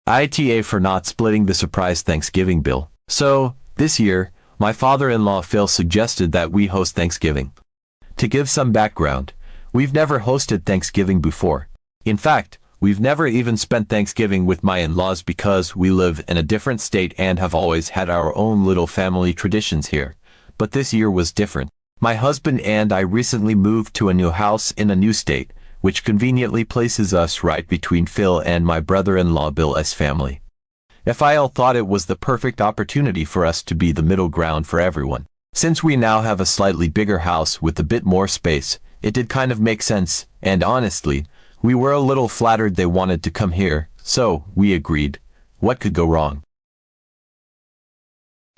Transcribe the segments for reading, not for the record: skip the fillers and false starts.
AITA for not splitting the surprise Thanksgiving bill. So, this year, my father-in-law Phil suggested that we host Thanksgiving. To give some background, we've never hosted Thanksgiving before. In fact, we've never even spent Thanksgiving with my in-laws because we live in a different state and have always had our own little family traditions here. But this year was different. My husband and I recently moved to a new house in a new state, which conveniently places us right between Phil and my brother-in-law Bill's family. FIL thought it was the perfect opportunity for us to be the middle ground for everyone. Since we now have a slightly bigger house with a bit more space, it did kind of make sense, and honestly, we were a little flattered they wanted to come here, so we agreed. What could go wrong?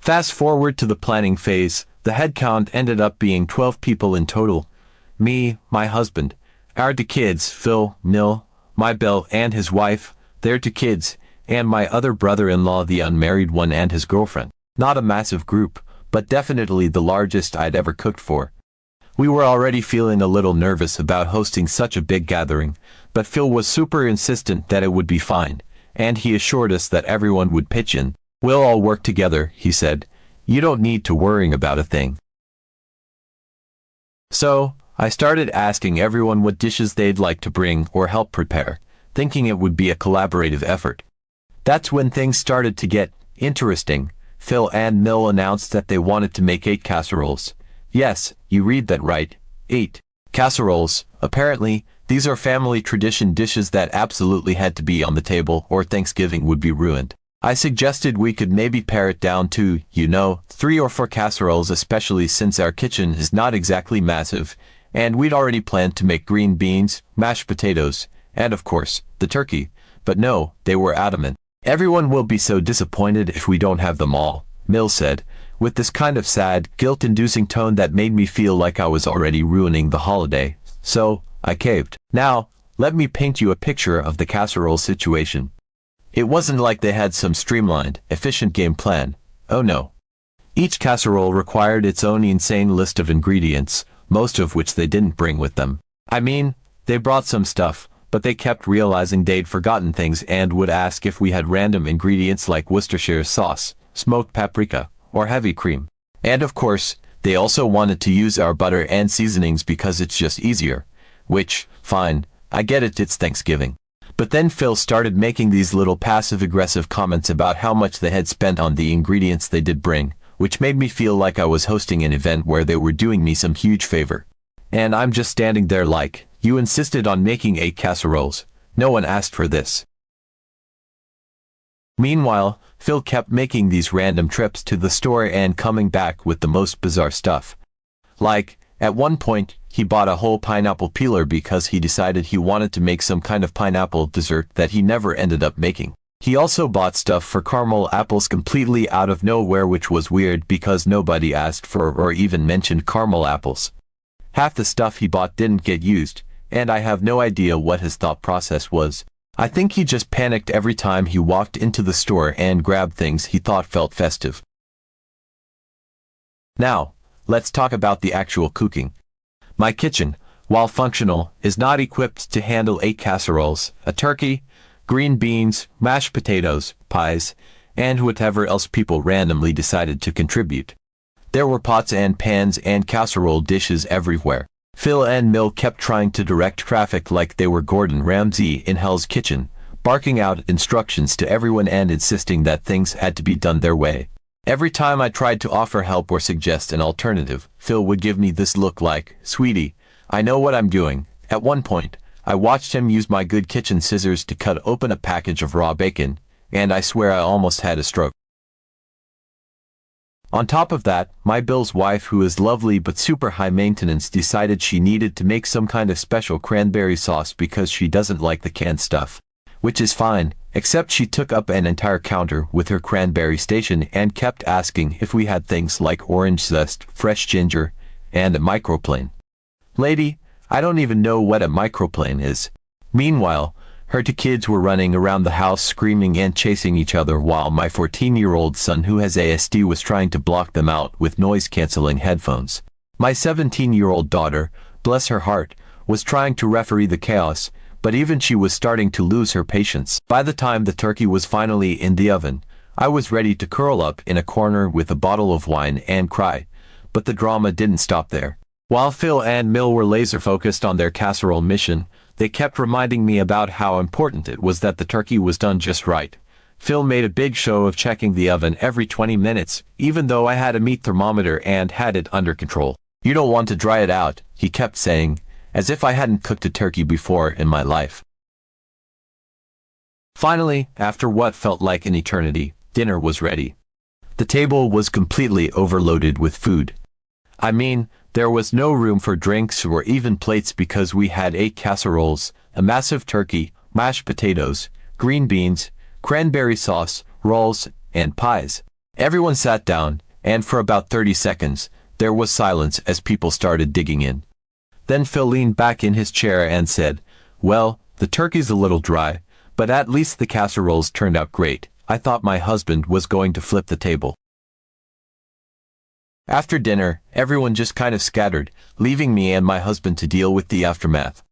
Fast forward to the planning phase, the head count ended up being 12 people in total. Me, my husband, our two kids, Phil, Mill, my Bill and his wife, their two kids, and my other brother-in-law, the unmarried one, and his girlfriend. Not a massive group, but definitely the largest I'd ever cooked for. We were already feeling a little nervous about hosting such a big gathering, but Phil was super insistent that it would be fine, and he assured us that everyone would pitch in. We'll all work together, he said. You don't need to worry about a thing. So, I started asking everyone what dishes they'd like to bring or help prepare, thinking it would be a collaborative effort. That's when things started to get interesting. Phil and Mill announced that they wanted to make 8 casseroles. Yes, you read that right, 8 casseroles. Apparently, these are family tradition dishes that absolutely had to be on the table or Thanksgiving would be ruined. I suggested we could maybe pare it down to, 3 or 4 casseroles, especially since our kitchen is not exactly massive, and we'd already planned to make green beans, mashed potatoes, and of course, the turkey. But no, they were adamant. Everyone will be so disappointed if we don't have them all, Mill said, with this kind of sad, guilt-inducing tone that made me feel like I was already ruining the holiday. So, I caved. Now, let me paint you a picture of the casserole situation. It wasn't like they had some streamlined, efficient game plan. Oh no. Each casserole required its own insane list of ingredients, most of which they didn't bring with them. I mean, they brought some stuff, but they kept realizing they'd forgotten things and would ask if we had random ingredients like Worcestershire sauce, smoked paprika, or heavy cream. And of course, they also wanted to use our butter and seasonings because it's just easier. Which, fine, I get it, it's Thanksgiving. But then Phil started making these little passive-aggressive comments about how much they had spent on the ingredients they did bring, which made me feel like I was hosting an event where they were doing me some huge favor. And I'm just standing there like, you insisted on making 8 casseroles. No one asked for this. Meanwhile, Phil kept making these random trips to the store and coming back with the most bizarre stuff. Like, at one point, he bought a whole pineapple peeler because he decided he wanted to make some kind of pineapple dessert that he never ended up making. He also bought stuff for caramel apples completely out of nowhere, which was weird because nobody asked for or even mentioned caramel apples. Half the stuff he bought didn't get used, and I have no idea what his thought process was. I think he just panicked every time he walked into the store and grabbed things he thought felt festive. Now, let's talk about the actual cooking. My kitchen, while functional, is not equipped to handle 8 casseroles, a turkey, green beans, mashed potatoes, pies, and whatever else people randomly decided to contribute. There were pots and pans and casserole dishes everywhere. Phil and Mill kept trying to direct traffic like they were Gordon Ramsay in Hell's Kitchen, barking out instructions to everyone and insisting that things had to be done their way. Every time I tried to offer help or suggest an alternative, Phil would give me this look like, "Sweetie, I know what I'm doing." At one point, I watched him use my good kitchen scissors to cut open a package of raw bacon, and I swear I almost had a stroke. On top of that, my Bill's wife, who is lovely but super high maintenance, decided she needed to make some kind of special cranberry sauce because she doesn't like the canned stuff. Which is fine, except she took up an entire counter with her cranberry station and kept asking if we had things like orange zest, fresh ginger, and a microplane. Lady, I don't even know what a microplane is. Meanwhile, her two kids were running around the house screaming and chasing each other while my 14-year-old son, who has ASD, was trying to block them out with noise-canceling headphones. My 17-year-old daughter, bless her heart, was trying to referee the chaos, but even she was starting to lose her patience. By the time the turkey was finally in the oven, I was ready to curl up in a corner with a bottle of wine and cry. But the drama didn't stop there. While Phil and Mill were laser-focused on their casserole mission, they kept reminding me about how important it was that the turkey was done just right. Phil made a big show of checking the oven every 20 minutes, even though I had a meat thermometer and had it under control. "You don't want to dry it out," he kept saying, as if I hadn't cooked a turkey before in my life. Finally, after what felt like an eternity, dinner was ready. The table was completely overloaded with food. I mean, there was no room for drinks or even plates because we had 8 casseroles, a massive turkey, mashed potatoes, green beans, cranberry sauce, rolls, and pies. Everyone sat down, and for about 30 seconds, there was silence as people started digging in. Then Phil leaned back in his chair and said, "Well, the turkey's a little dry, but at least the casseroles turned out great." I thought my husband was going to flip the table. After dinner, everyone just kind of scattered, leaving me and my husband to deal with the aftermath.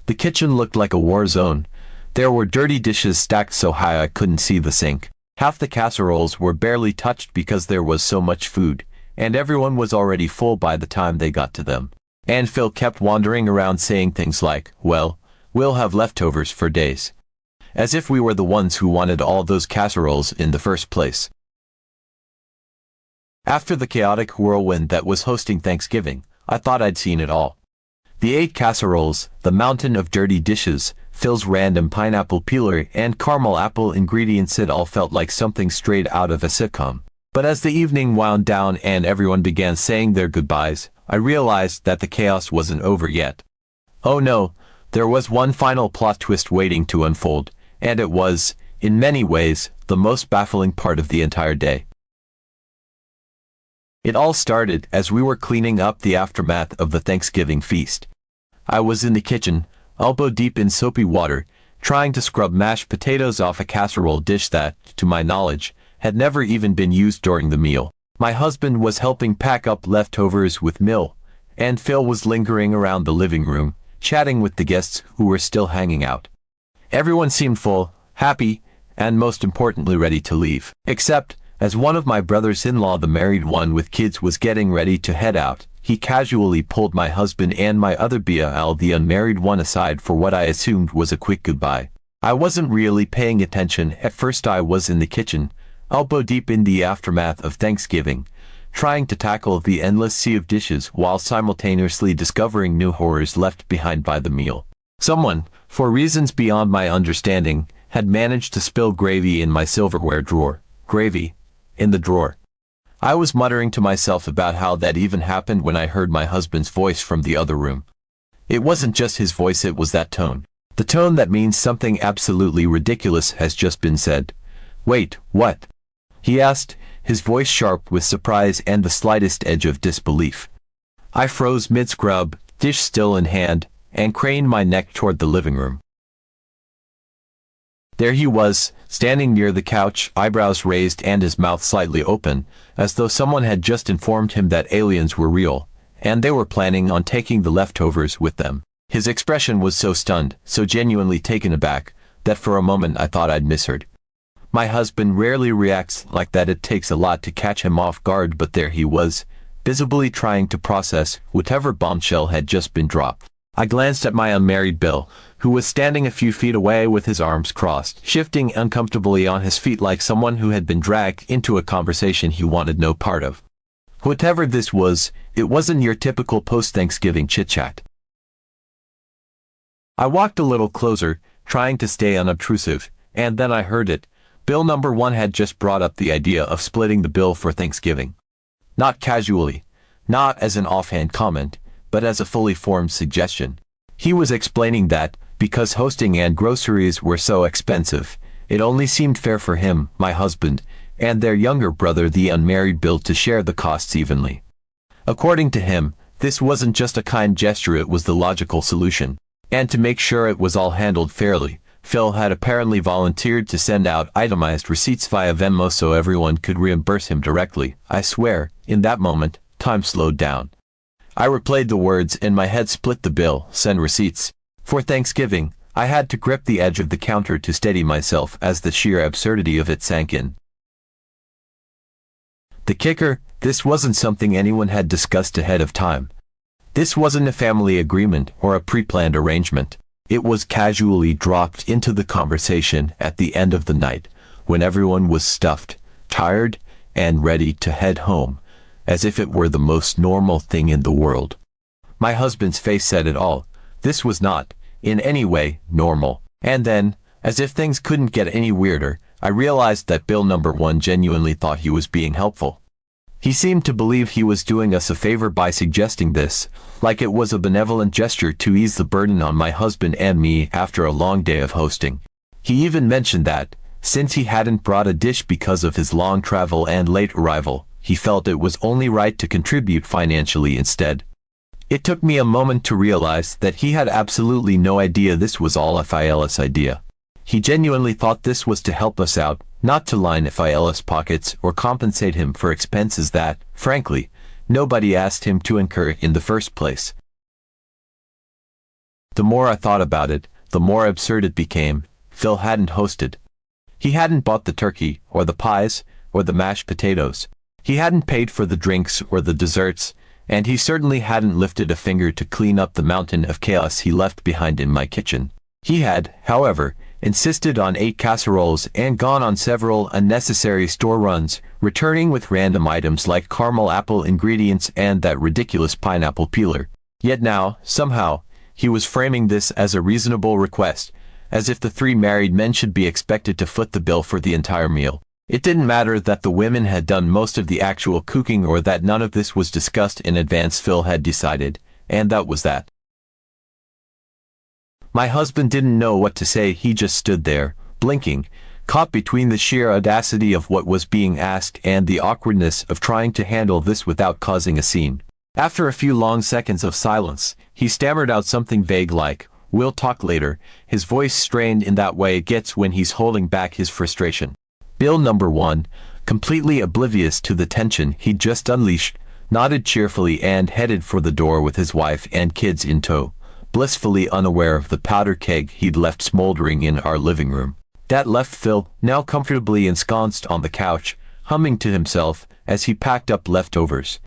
The kitchen looked like a war zone. There were dirty dishes stacked so high I couldn't see the sink. Half the casseroles were barely touched because there was so much food, and everyone was already full by the time they got to them. And Phil kept wandering around saying things like, "Well, we'll have leftovers for days." As if we were the ones who wanted all those casseroles in the first place. After the chaotic whirlwind that was hosting Thanksgiving, I thought I'd seen it all. The 8 casseroles, the mountain of dirty dishes, Phil's random pineapple peeler and caramel apple ingredients, it all felt like something straight out of a sitcom. But as the evening wound down and everyone began saying their goodbyes, I realized that the chaos wasn't over yet. Oh no, there was one final plot twist waiting to unfold, and it was, in many ways, the most baffling part of the entire day. It all started as we were cleaning up the aftermath of the Thanksgiving feast. I was in the kitchen, elbow deep in soapy water, trying to scrub mashed potatoes off a casserole dish that, to my knowledge, had never even been used during the meal. My husband was helping pack up leftovers with Mill, and Phil was lingering around the living room, chatting with the guests who were still hanging out. Everyone seemed full, happy, and most importantly ready to leave. Except, as one of my brothers-in-law, the married one with kids, was getting ready to head out, he casually pulled my husband and my other BL, the unmarried one, aside for what I assumed was a quick goodbye. I wasn't really paying attention at first. I was in the kitchen, elbow deep in the aftermath of Thanksgiving, trying to tackle the endless sea of dishes while simultaneously discovering new horrors left behind by the meal. Someone, for reasons beyond my understanding, had managed to spill gravy in my silverware drawer. Gravy in the drawer. I was muttering to myself about how that even happened when I heard my husband's voice from the other room. It wasn't just his voice, it was that tone. The tone that means something absolutely ridiculous has just been said. "Wait, what?" he asked, his voice sharp with surprise and the slightest edge of disbelief. I froze mid-scrub, dish still in hand, and craned my neck toward the living room. There he was, standing near the couch, eyebrows raised and his mouth slightly open, as though someone had just informed him that aliens were real, and they were planning on taking the leftovers with them. His expression was so stunned, so genuinely taken aback, that for a moment I thought I'd misheard. My husband rarely reacts like that. It takes a lot to catch him off guard, but there he was, visibly trying to process whatever bombshell had just been dropped. I glanced at my unmarried Bill, who was standing a few feet away with his arms crossed, shifting uncomfortably on his feet like someone who had been dragged into a conversation he wanted no part of. Whatever this was, it wasn't your typical post-Thanksgiving chit-chat. I walked a little closer, trying to stay unobtrusive, and then I heard it. Bill number 1 had just brought up the idea of splitting the bill for Thanksgiving. Not casually, not as an offhand comment, but as a fully formed suggestion. He was explaining that, because hosting and groceries were so expensive, it only seemed fair for him, my husband, and their younger brother, the unmarried Bill, to share the costs evenly. According to him, this wasn't just a kind gesture, it was the logical solution. And to make sure it was all handled fairly, Phil had apparently volunteered to send out itemized receipts via Venmo so everyone could reimburse him directly. I swear, in that moment, time slowed down. I replayed the words in my head: split the bill, send receipts. For Thanksgiving, I had to grip the edge of the counter to steady myself as the sheer absurdity of it sank in. The kicker, this wasn't something anyone had discussed ahead of time. This wasn't a family agreement or a pre-planned arrangement. It was casually dropped into the conversation at the end of the night, when everyone was stuffed, tired, and ready to head home, as if it were the most normal thing in the world. My husband's face said it all. This was not, in any way, normal. And then, as if things couldn't get any weirder, I realized that Bill number 1 genuinely thought he was being helpful. He seemed to believe he was doing us a favor by suggesting this, like it was a benevolent gesture to ease the burden on my husband and me after a long day of hosting. He even mentioned that, since he hadn't brought a dish because of his long travel and late arrival, he felt it was only right to contribute financially instead. It took me a moment to realize that he had absolutely no idea this was all Phile's idea. He genuinely thought this was to help us out, not to line Phile's pockets or compensate him for expenses that, frankly, nobody asked him to incur in the first place. The more I thought about it, the more absurd it became. Phil hadn't hosted. He hadn't bought the turkey, or the pies, or the mashed potatoes. He hadn't paid for the drinks or the desserts, and he certainly hadn't lifted a finger to clean up the mountain of chaos he left behind in my kitchen. He had, however, insisted on 8 casseroles and gone on several unnecessary store runs, returning with random items like caramel apple ingredients and that ridiculous pineapple peeler. Yet now, somehow, he was framing this as a reasonable request, as if the 3 married men should be expected to foot the bill for the entire meal. It didn't matter that the women had done most of the actual cooking or that none of this was discussed in advance. Phil had decided, and that was that. My husband didn't know what to say. He just stood there, blinking, caught between the sheer audacity of what was being asked and the awkwardness of trying to handle this without causing a scene. After a few long seconds of silence, he stammered out something vague like, "We'll talk later," his voice strained in that way it gets when he's holding back his frustration. Bill number 1, completely oblivious to the tension he'd just unleashed, nodded cheerfully and headed for the door with his wife and kids in tow, blissfully unaware of the powder keg he'd left smoldering in our living room. That left Phil, now comfortably ensconced on the couch, humming to himself as he packed up leftovers.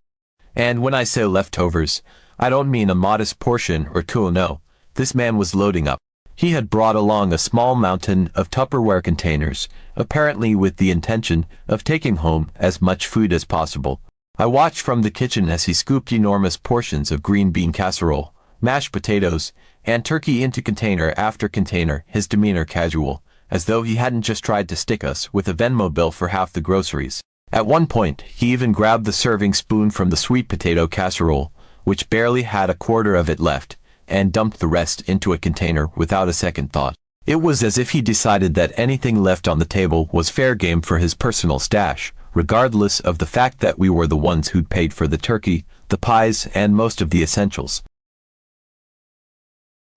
And when I say leftovers, I don't mean a modest portion or two, no. This man was loading up. He had brought along a small mountain of Tupperware containers, apparently with the intention of taking home as much food as possible. I watched from the kitchen as he scooped enormous portions of green bean casserole, mashed potatoes, and turkey into container after container, his demeanor casual, as though he hadn't just tried to stick us with a Venmo bill for half the groceries. At one point, he even grabbed the serving spoon from the sweet potato casserole, which barely had a quarter of it left, and dumped the rest into a container without a second thought. It was as if he decided that anything left on the table was fair game for his personal stash, regardless of the fact that we were the ones who'd paid for the turkey, the pies, and most of the essentials.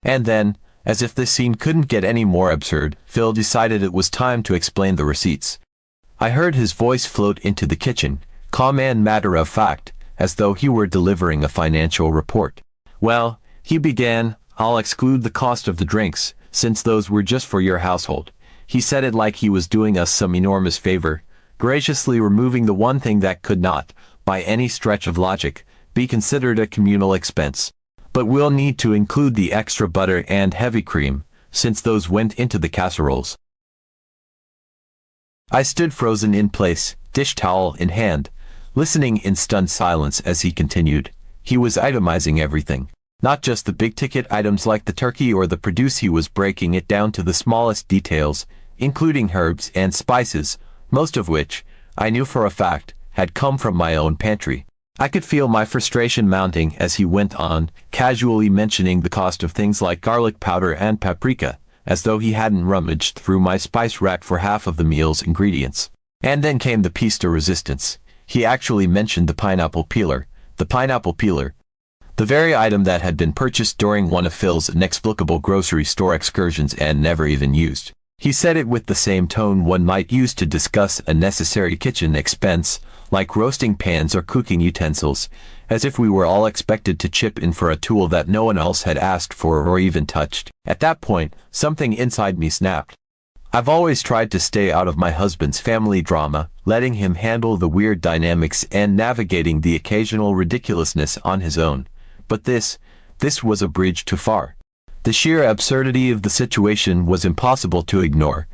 And then, as if this scene couldn't get any more absurd, Phil decided it was time to explain the receipts. I heard his voice float into the kitchen, calm and matter-of-fact, as though he were delivering a financial report. "Well," he began, "I'll exclude the cost of the drinks, since those were just for your household." He said it like he was doing us some enormous favor, graciously removing the one thing that could not, by any stretch of logic, be considered a communal expense. "But we'll need to include the extra butter and heavy cream, since those went into the casseroles." I stood frozen in place, dish towel in hand, listening in stunned silence as he continued. He was itemizing everything. Not just the big-ticket items like the turkey or the produce. He was breaking it down to the smallest details, including herbs and spices, most of which, I knew for a fact, had come from my own pantry. I could feel my frustration mounting as he went on, casually mentioning the cost of things like garlic powder and paprika, as though he hadn't rummaged through my spice rack for half of the meal's ingredients. And then came the piece de resistance. He actually mentioned the pineapple peeler. The pineapple peeler. The very item that had been purchased during one of Phil's inexplicable grocery store excursions and never even used. He said it with the same tone one might use to discuss a necessary kitchen expense, like roasting pans or cooking utensils, as if we were all expected to chip in for a tool that no one else had asked for or even touched. At that point, something inside me snapped. I've always tried to stay out of my husband's family drama, letting him handle the weird dynamics and navigating the occasional ridiculousness on his own. But this was a bridge too far. The sheer absurdity of the situation was impossible to ignore,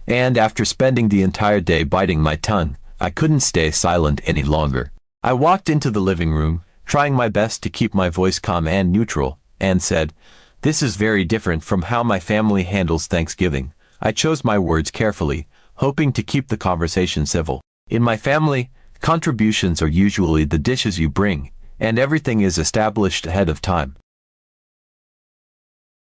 and after spending the entire day biting my tongue, I couldn't stay silent any longer. I walked into the living room, trying my best to keep my voice calm and neutral, and said, "This is very different from how my family handles Thanksgiving." I chose my words carefully, hoping to keep the conversation civil. In my family, contributions are usually the dishes you bring, and everything is established ahead of time.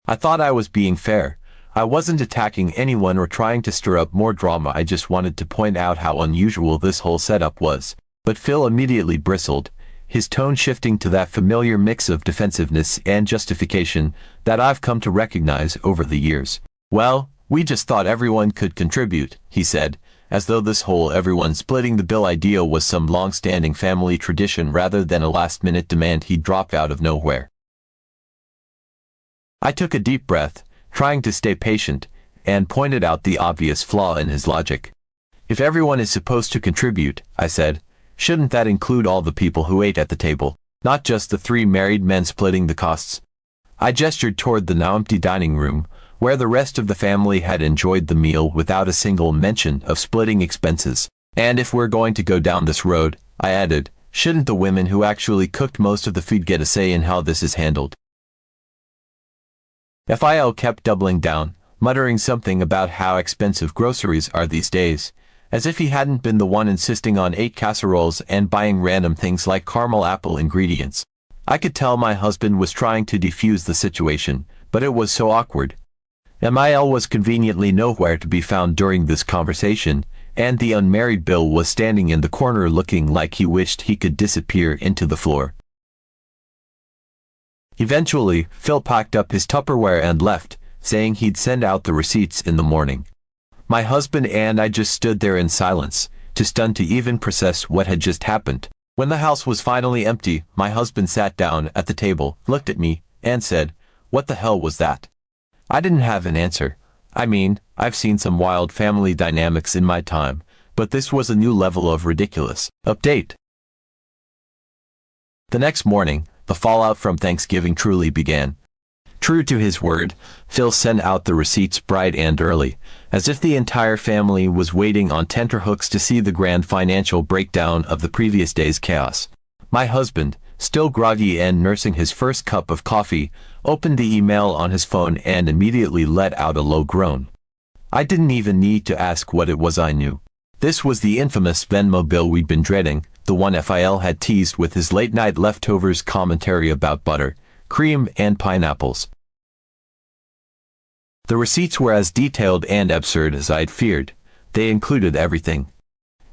I thought I was being fair. I wasn't attacking anyone or trying to stir up more drama. I just wanted to point out how unusual this whole setup was. But Phil immediately bristled, his tone shifting to that familiar mix of defensiveness and justification that I've come to recognize over the years. "Well, we just thought everyone could contribute," he said, as though this whole everyone splitting the bill idea was some long-standing family tradition rather than a last-minute demand he'd dropped out of nowhere. I took a deep breath, trying to stay patient, and pointed out the obvious flaw in his logic. "If everyone is supposed to contribute," I said, "shouldn't that include all the people who ate at the table, not just the 3 married men splitting the costs?" I gestured toward the now empty dining room, where the rest of the family had enjoyed the meal without a single mention of splitting expenses. "And if we're going to go down this road," I added, "shouldn't the women who actually cooked most of the food get a say in how this is handled?" Phil kept doubling down, muttering something about how expensive groceries are these days, as if he hadn't been the one insisting on 8 casseroles and buying random things like caramel apple ingredients. I could tell my husband was trying to defuse the situation, but it was so awkward. Phil was conveniently nowhere to be found during this conversation, and the unmarried Bill was standing in the corner looking like he wished he could disappear into the floor. Eventually, Phil packed up his Tupperware and left, saying he'd send out the receipts in the morning. My husband and I just stood there in silence, too stunned to even process what had just happened. When the house was finally empty, my husband sat down at the table, looked at me, and said, "What the hell was that?" I didn't have an answer. I mean, I've seen some wild family dynamics in my time, but this was a new level of ridiculous. Update. The next morning, the fallout from Thanksgiving truly began. True to his word, Phil sent out the receipts bright and early, as if the entire family was waiting on tenterhooks to see the grand financial breakdown of the previous day's chaos. My husband, still groggy and nursing his first cup of coffee, opened the email on his phone and immediately let out a low groan. I didn't even need to ask what it was. I knew. This was the infamous Venmo bill we'd been dreading, the one Phil had teased with his late-night leftovers commentary about butter, cream, and pineapples. The receipts were as detailed and absurd as I'd feared. They included everything.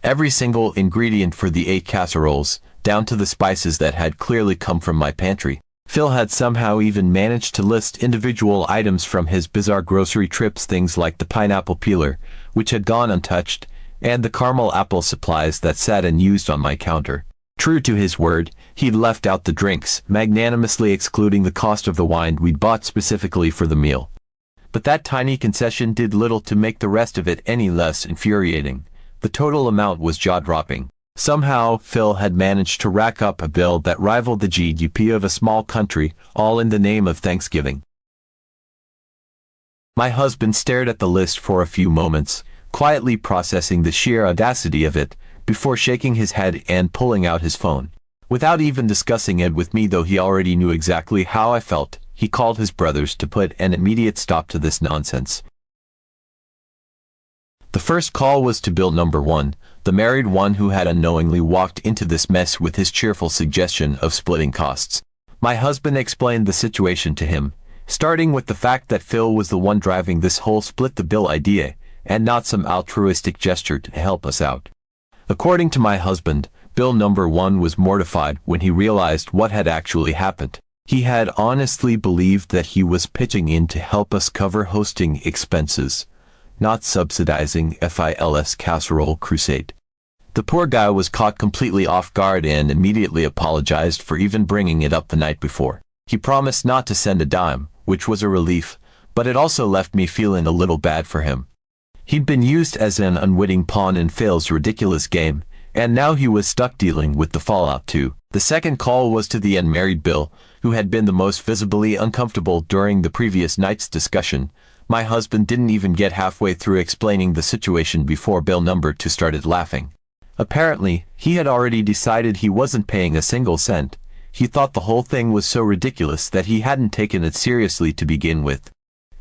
Every single ingredient for the 8 casseroles, down to the spices that had clearly come from my pantry. Phil had somehow even managed to list individual items from his bizarre grocery trips, things like the pineapple peeler, which had gone untouched, and the caramel apple supplies that sat unused on my counter. True to his word, he'd left out the drinks, magnanimously excluding the cost of the wine we'd bought specifically for the meal. But that tiny concession did little to make the rest of it any less infuriating. The total amount was jaw-dropping. Somehow, Phil had managed to rack up a bill that rivaled the GDP of a small country, all in the name of Thanksgiving. My husband stared at the list for a few moments, quietly processing the sheer audacity of it, before shaking his head and pulling out his phone. Without even discussing it with me, though he already knew exactly how I felt, he called his brothers to put an immediate stop to this nonsense. The first call was to Bill number 1, the married one who had unknowingly walked into this mess with his cheerful suggestion of splitting costs. My husband explained the situation to him, starting with the fact that Phil was the one driving this whole split-the-bill idea, and not some altruistic gesture to help us out. According to my husband, Bill number 1 was mortified when he realized what had actually happened. He had honestly believed that he was pitching in to help us cover hosting expenses, not subsidizing FIL's casserole crusade. The poor guy was caught completely off guard and immediately apologized for even bringing it up the night before. He promised not to send a dime, which was a relief, but it also left me feeling a little bad for him. He'd been used as an unwitting pawn in Phil's ridiculous game, and now he was stuck dealing with the fallout too. The second call was to the unmarried Bill, who had been the most visibly uncomfortable during the previous night's discussion. My husband didn't even get halfway through explaining the situation before Bill number 2 started laughing. Apparently, he had already decided he wasn't paying a single cent. He thought the whole thing was so ridiculous that he hadn't taken it seriously to begin with.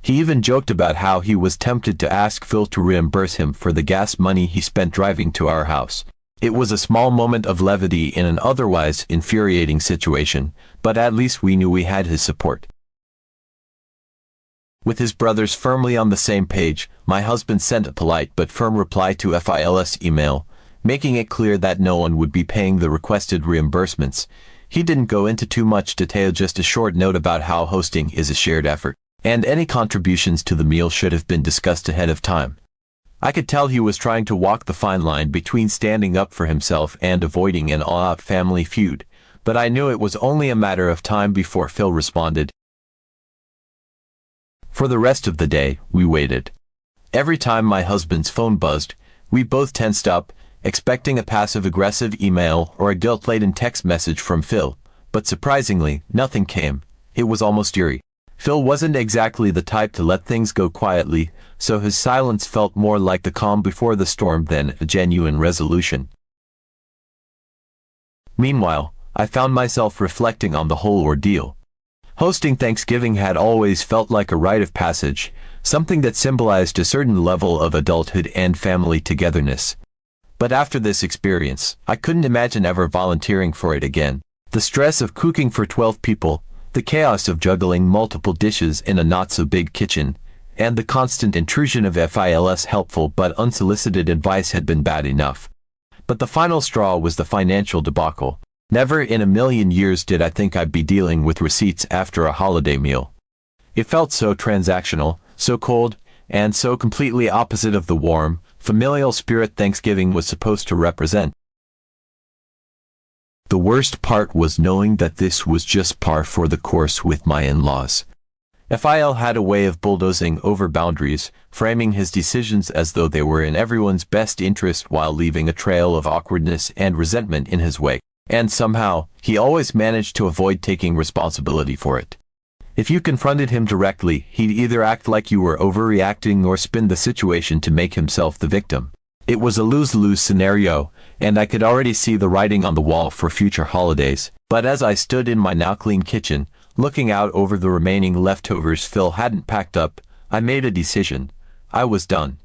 He even joked about how he was tempted to ask Phil to reimburse him for the gas money he spent driving to our house. It was a small moment of levity in an otherwise infuriating situation, but at least we knew we had his support. With his brothers firmly on the same page, my husband sent a polite but firm reply to FIL's email, making it clear that no one would be paying the requested reimbursements. He didn't go into too much detail, just a short note about how hosting is a shared effort, and any contributions to the meal should have been discussed ahead of time. I could tell he was trying to walk the fine line between standing up for himself and avoiding an all-out family feud, but I knew it was only a matter of time before Phil responded. For the rest of the day, we waited. Every time my husband's phone buzzed, we both tensed up, expecting a passive-aggressive email or a guilt-laden text message from Phil, but surprisingly, nothing came. It was almost eerie. Phil wasn't exactly the type to let things go quietly, so his silence felt more like the calm before the storm than a genuine resolution. Meanwhile, I found myself reflecting on the whole ordeal. Hosting Thanksgiving had always felt like a rite of passage, something that symbolized a certain level of adulthood and family togetherness. But after this experience, I couldn't imagine ever volunteering for it again. The stress of cooking for 12 people, the chaos of juggling multiple dishes in a not-so-big kitchen, and the constant intrusion of FIL's helpful but unsolicited advice had been bad enough. But the final straw was the financial debacle. Never in a million years did I think I'd be dealing with receipts after a holiday meal. It felt so transactional, so cold, and so completely opposite of the warm, familial spirit Thanksgiving was supposed to represent. The worst part was knowing that this was just par for the course with my in-laws. FIL had a way of bulldozing over boundaries, framing his decisions as though they were in everyone's best interest while leaving a trail of awkwardness and resentment in his wake. And somehow, he always managed to avoid taking responsibility for it. If you confronted him directly, he'd either act like you were overreacting or spin the situation to make himself the victim. It was a lose-lose scenario, and I could already see the writing on the wall for future holidays. But as I stood in my now-clean kitchen, looking out over the remaining leftovers Phil hadn't packed up, I made a decision. I was done.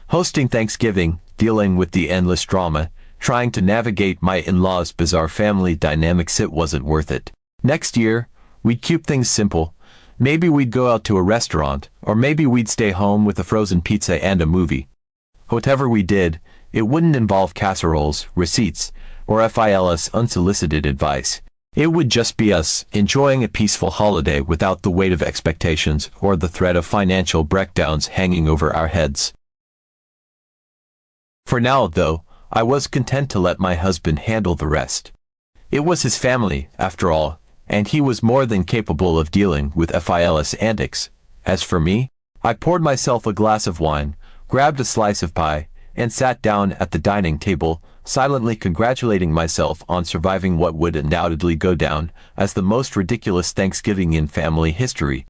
Hosting Thanksgiving, dealing with the endless drama, trying to navigate my in-laws' bizarre family dynamics, it wasn't worth it. Next year, we'd keep things simple. Maybe we'd go out to a restaurant, or maybe we'd stay home with a frozen pizza and a movie. Whatever we did, it wouldn't involve casseroles, receipts, or FIL's unsolicited advice. It would just be us, enjoying a peaceful holiday without the weight of expectations or the threat of financial breakdowns hanging over our heads. For now, though, I was content to let my husband handle the rest. It was his family, after all, and he was more than capable of dealing with FIL's antics. As for me, I poured myself a glass of wine, grabbed a slice of pie, and sat down at the dining table, silently congratulating myself on surviving what would undoubtedly go down as the most ridiculous Thanksgiving in family history.